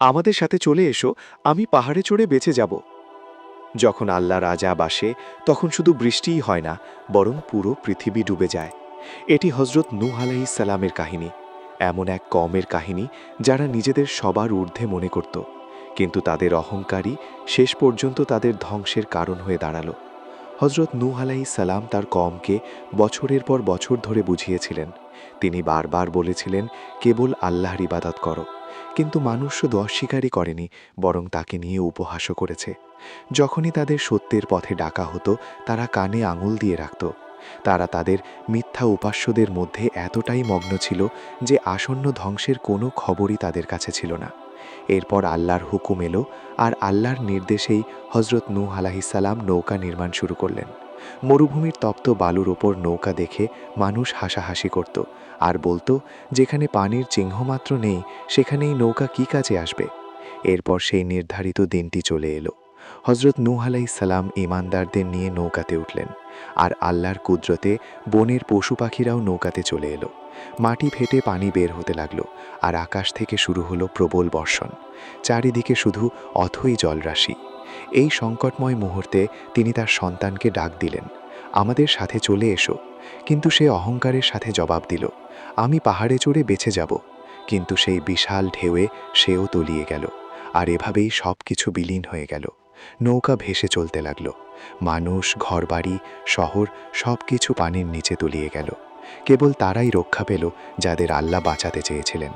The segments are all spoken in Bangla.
আমাদের সাথে চলে এসো, আমি পাহাড়ে চড়ে বেঁচে যাব। যখন আল্লাহর আযাব আসে তখন শুধু বৃষ্টিই হয় না, বরং পুরো পৃথিবী ডুবে যায়। এটি হযরত নূহ আলাইহিস সালামের কাহিনী। এমন এক কওমের কাহিনী যারা নিজেদের সবার ঊর্ধ্বে মনে করত, কিন্তু তাদের অহংকারই শেষ পর্যন্ত তাদের ধ্বংসের কারণ হয়ে দাঁড়ালো। হযরত নূহ আলাইহিস সালাম তার কওমকে বছরের পর বছর ধরে বুঝিয়েছিলেন। তিনি বারবার বলেছিলেন, কেবল আল্লাহর ইবাদত করো। কিন্তু মানুষ শুধু অস্বীকারই করেনি, বরং তাকে নিয়ে উপহাসও করেছে। যখনই তাদের সত্যের পথে ডাকা হতো, তারা কানে আঙুল দিয়ে রাখত। তারা তাদের মিথ্যা উপাস্যদের মধ্যে এতটাই মগ্ন ছিল যে আসন্ন ধ্বংসের কোনো খবরই তাদের কাছে ছিল না। এরপর আল্লাহর হুকুম এলো, আর আল্লাহর নির্দেশেই হযরত নূহ আলাইহিস সালাম নৌকা নির্মাণ শুরু করলেন। মরুভূমির তপ্ত বালুর ওপর নৌকা দেখে মানুষ হাসাহাসি করত আর বলতো, যেখানে পানির চিহ্নমাত্র নেই সেখানেই নৌকা কী কাজে আসবে। এরপর সেই নির্ধারিত দিনটি চলে এলো। হযরত নূহ আলাইহিস সালাম ঈমানদারদের নিয়ে নৌকাতে উঠলেন, আর আল্লাহর কুদরতে বনের পশু পাখিরাও নৌকাতে চলে এলো। মাটি ফেটে পানি বের হতে লাগলো, আর আকাশ থেকে শুরু হলো প্রবল বর্ষণ। চারিদিকে শুধু অথই জলরাশি। এই সংকটময় মুহূর্তে তিনি তার সন্তানকে ডাক দিলেন, আমাদের সাথে চলে এসো। কিন্তু সে অহংকারের সাথে জবাব দিল, আমি পাহাড়ে চড়ে বেঁচে যাব। কিন্তু সেই বিশাল ঢেউয়ে সেও তলিয়ে গেল, আর এভাবেই সব কিছু বিলীন হয়ে গেল। নৌকা ভেসে চলতে লাগলো। মানুষ, ঘরবাড়ি, শহর সব কিছু পানির নিচে তলিয়ে গেল। কেবল তারাই রক্ষা পেল যাদের আল্লাহ বাঁচাতে চেয়েছিলেন।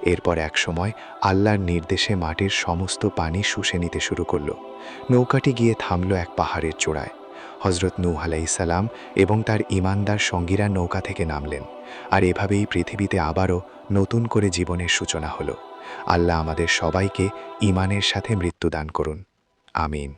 এরপর একসময় আল্লাহর নির্দেশে মাটির সমস্ত পানি শুষে নিতে শুরু করলো। নৌকাটি গিয়ে থামল এক পাহাড়ের চূড়ায়। হযরত নূহ আলাইহিস সালাম এবং তার ঈমানদার সঙ্গীরা নৌকা থেকে নামলেন, আর এভাবেই পৃথিবীতে আবারও নতুন করে জীবনের সূচনা হলো। আল্লাহ আমাদের সবাইকে ঈমানের সাথে মৃত্যু দান করুন। আমিন।